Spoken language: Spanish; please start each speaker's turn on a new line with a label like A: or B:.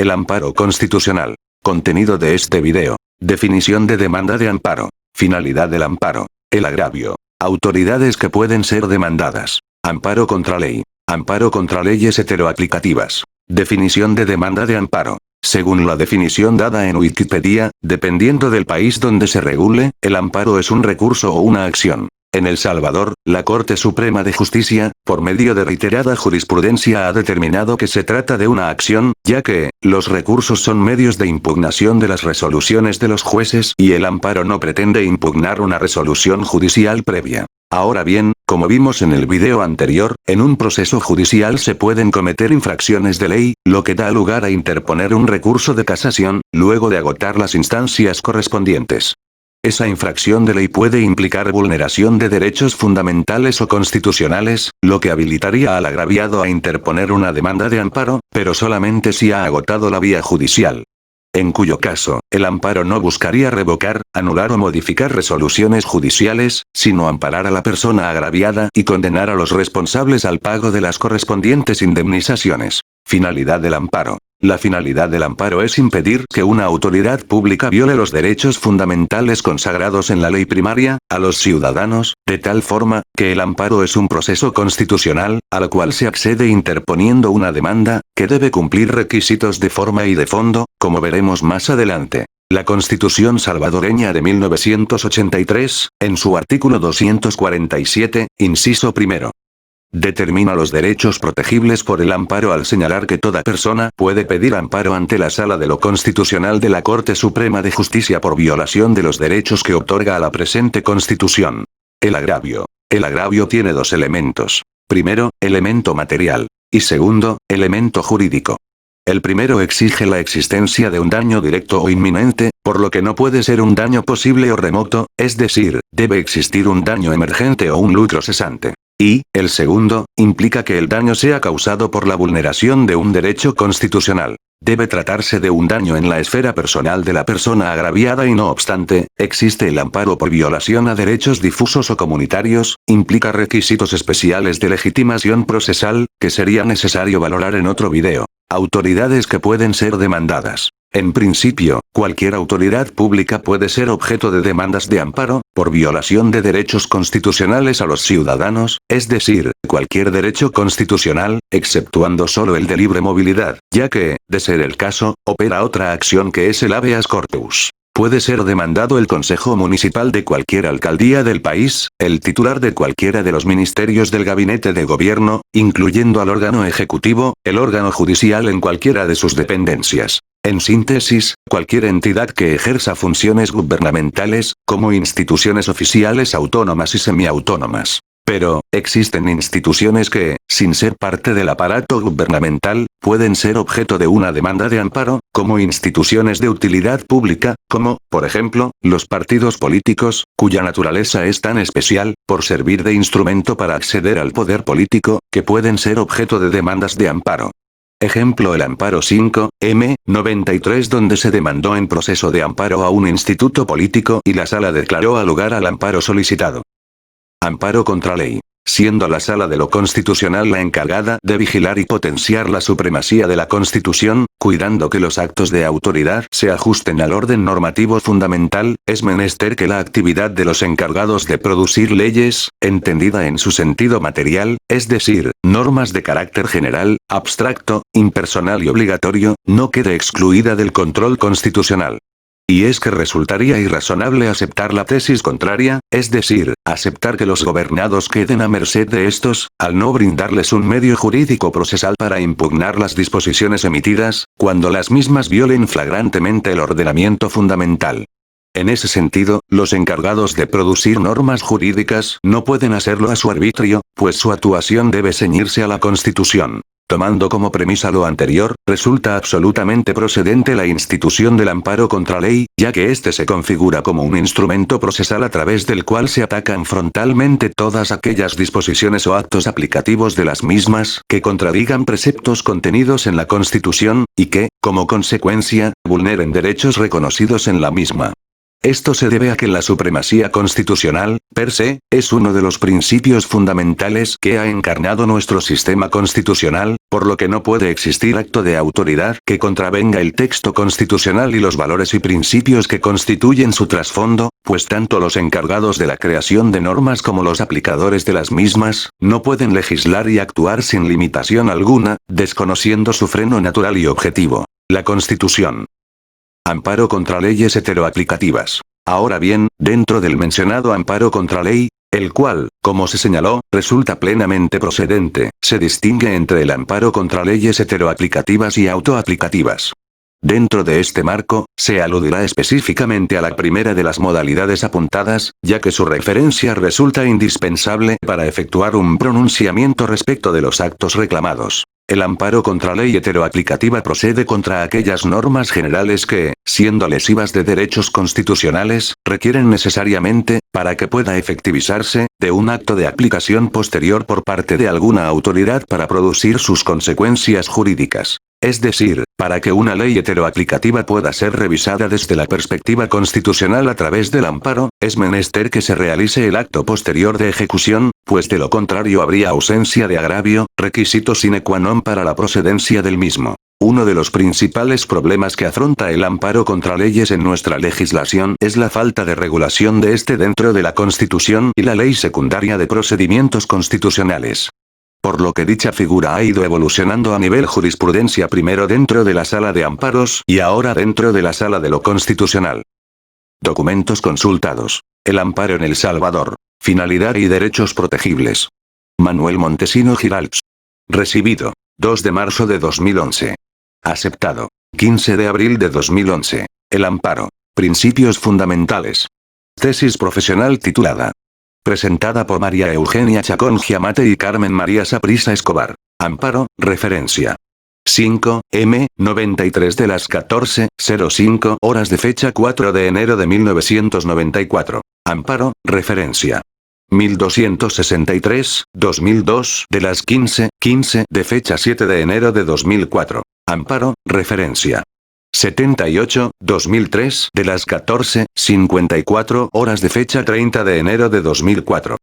A: El amparo constitucional. Contenido de este video. Definición de demanda de amparo. Finalidad del amparo. El agravio. Autoridades que pueden ser demandadas. Amparo contra ley. Amparo contra leyes heteroaplicativas. Definición de demanda de amparo. Según la definición dada en Wikipedia, dependiendo del país donde se regule, el amparo es un recurso o una acción. En El Salvador, la Corte Suprema de Justicia, por medio de reiterada jurisprudencia ha determinado que se trata de una acción, ya que, los recursos son medios de impugnación de las resoluciones de los jueces y el amparo no pretende impugnar una resolución judicial previa. Ahora bien, como vimos en el video anterior, en un proceso judicial se pueden cometer infracciones de ley, lo que da lugar a interponer un recurso de casación, luego de agotar las instancias correspondientes. Esa infracción de ley puede implicar vulneración de derechos fundamentales o constitucionales, lo que habilitaría al agraviado a interponer una demanda de amparo, pero solamente si ha agotado la vía judicial. En cuyo caso, el amparo no buscaría revocar, anular o modificar resoluciones judiciales, sino amparar a la persona agraviada y condenar a los responsables al pago de las correspondientes indemnizaciones. Finalidad del amparo. La finalidad del amparo es impedir que una autoridad pública viole los derechos fundamentales consagrados en la ley primaria, a los ciudadanos, de tal forma, que el amparo es un proceso constitucional, al cual se accede interponiendo una demanda, que debe cumplir requisitos de forma y de fondo, como veremos más adelante. La Constitución salvadoreña de 1983, en su artículo 247, inciso primero. Determina los derechos protegibles por el amparo al señalar que toda persona puede pedir amparo ante la Sala de lo Constitucional de la Corte Suprema de Justicia por violación de los derechos que otorga a la presente Constitución. El agravio. El agravio tiene dos elementos. Primero, elemento material. Y segundo, elemento jurídico. El primero exige la existencia de un daño directo o inminente, por lo que no puede ser un daño posible o remoto, es decir, debe existir un daño emergente o un lucro cesante. Y, el segundo, implica que el daño sea causado por la vulneración de un derecho constitucional. Debe tratarse de un daño en la esfera personal de la persona agraviada y no obstante, existe el amparo por violación a derechos difusos o comunitarios, implica requisitos especiales de legitimación procesal, que sería necesario valorar en otro video. Autoridades que pueden ser demandadas. En principio, cualquier autoridad pública puede ser objeto de demandas de amparo, por violación de derechos constitucionales a los ciudadanos, es decir, cualquier derecho constitucional, exceptuando solo el de libre movilidad, ya que, de ser el caso, opera otra acción que es el habeas corpus. Puede ser demandado el Consejo Municipal de cualquier alcaldía del país, el titular de cualquiera de los ministerios del gabinete de gobierno, incluyendo al órgano ejecutivo, el órgano judicial en cualquiera de sus dependencias. En síntesis, cualquier entidad que ejerza funciones gubernamentales, como instituciones oficiales autónomas y semiautónomas. Pero, existen instituciones que, sin ser parte del aparato gubernamental, pueden ser objeto de una demanda de amparo, como instituciones de utilidad pública, como, por ejemplo, los partidos políticos, cuya naturaleza es tan especial, por servir de instrumento para acceder al poder político, que pueden ser objeto de demandas de amparo. Ejemplo: el amparo 5M, 93, donde se demandó en proceso de amparo a un instituto político y la sala declaró al lugar al amparo solicitado. Amparo contra ley. Siendo la Sala de lo Constitucional la encargada de vigilar y potenciar la supremacía de la Constitución, cuidando que los actos de autoridad se ajusten al orden normativo fundamental, es menester que la actividad de los encargados de producir leyes, entendida en su sentido material, es decir, normas de carácter general, abstracto, impersonal y obligatorio, no quede excluida del control constitucional. Y es que resultaría irrazonable aceptar la tesis contraria, es decir, aceptar que los gobernados queden a merced de estos, al no brindarles un medio jurídico procesal para impugnar las disposiciones emitidas, cuando las mismas violen flagrantemente el ordenamiento fundamental. En ese sentido, los encargados de producir normas jurídicas no pueden hacerlo a su arbitrio, pues su actuación debe ceñirse a la Constitución. Tomando como premisa lo anterior, resulta absolutamente procedente la institución del amparo contra ley, ya que éste se configura como un instrumento procesal a través del cual se atacan frontalmente todas aquellas disposiciones o actos aplicativos de las mismas que contradigan preceptos contenidos en la Constitución, y que, como consecuencia, vulneren derechos reconocidos en la misma. Esto se debe a que la supremacía constitucional, per se, es uno de los principios fundamentales que ha encarnado nuestro sistema constitucional, por lo que no puede existir acto de autoridad que contravenga el texto constitucional y los valores y principios que constituyen su trasfondo, pues tanto los encargados de la creación de normas como los aplicadores de las mismas, no pueden legislar y actuar sin limitación alguna, desconociendo su freno natural y objetivo. La Constitución. Amparo contra leyes heteroaplicativas. Ahora bien, dentro del mencionado amparo contra ley, el cual, como se señaló, resulta plenamente procedente, se distingue entre el amparo contra leyes heteroaplicativas y autoaplicativas. Dentro de este marco, se aludirá específicamente a la primera de las modalidades apuntadas, ya que su referencia resulta indispensable para efectuar un pronunciamiento respecto de los actos reclamados. El amparo contra ley heteroaplicativa procede contra aquellas normas generales que, siendo lesivas de derechos constitucionales, requieren necesariamente, para que pueda efectivizarse, de un acto de aplicación posterior por parte de alguna autoridad para producir sus consecuencias jurídicas. Es decir, para que una ley heteroaplicativa pueda ser revisada desde la perspectiva constitucional a través del amparo, es menester que se realice el acto posterior de ejecución, pues de lo contrario habría ausencia de agravio, requisito sine qua non para la procedencia del mismo. Uno de los principales problemas que afronta el amparo contra leyes en nuestra legislación es la falta de regulación de este dentro de la Constitución y la Ley Secundaria de Procedimientos Constitucionales. Por lo que dicha figura ha ido evolucionando a nivel jurisprudencia primero dentro de la Sala de Amparos y ahora dentro de la Sala de lo Constitucional. Documentos consultados. El amparo en El Salvador. Finalidad y derechos protegibles. Manuel Montesino Giralps. Recibido. 2 de marzo de 2011. Aceptado. 15 de abril de 2011. El amparo. Principios fundamentales. Tesis profesional titulada. Presentada por María Eugenia Chacón Giamate y Carmen María Saprissa Escobar. Amparo, referencia. 5, M, 93 de las 14:05 horas de fecha 4 de enero de 1994. Amparo, referencia. 1263, 2002 de las 15:15 de fecha 7 de enero de 2004. Amparo, referencia. 78, 2003 de las 14:54 horas de fecha 30 de enero de 2004.